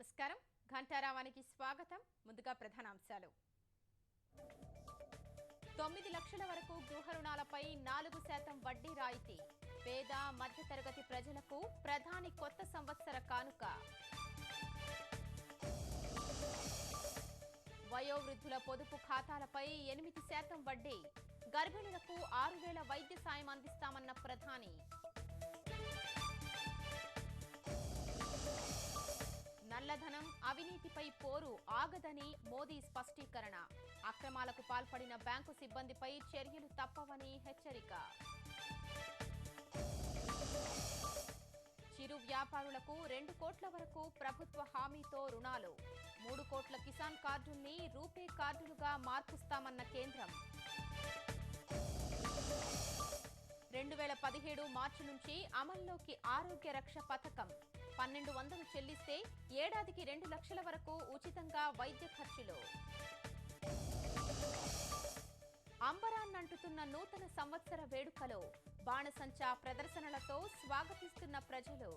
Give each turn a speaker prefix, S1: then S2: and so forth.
S1: నమస్కారం ఘంటారావానికి స్వాగతం ముందుగా ప్రధానాంశాలు 9 లక్షల వరకు గృహ రుణాలపై 4% వడ్డీ రాయితీ పేద మధ్యతరగతి ప్రజలకు ప్రధాని కొత్త సంవత్సర కానుక వయోవృద్ధుల పొదుపు ఖాతాలపై 8% వడ్డీ గర్భిణులకు 6,000 వైద్య సాయం అందిస్తామన్న ప్రధాని నల్లధనం అవినీతిపై పోరు ఆగదని మోదీ స్పష్టీకరణ అక్రమాలకు పాల్పడిన బ్యాంకు సిబ్బందిపై చర్యలు తప్పవని హెచ్చరిక చిరు వ్యాపారులకు 2 కోట్ల వరకు ప్రభుత్వ హామీతో రుణాలు 3 కోట్ల కిసాన్ కార్డుల్ని రూపే కార్డులుగా మార్పుస్తామన్న కేంద్రం 2017 మార్చి నుంచి అమల్లోకి ఆరోగ్య రక్ష పథకం 1,200 చెల్లిస్తే ఏడాదికి 2 లక్షల వరకు ఉచితంగా వైద్య ఖర్చులు అంబరాన్నంటుతున్న నూతన సంవత్సర వేడుకలో బాణసంచా ప్రదర్శనలతో స్వాగతిస్తున్న ప్రజలు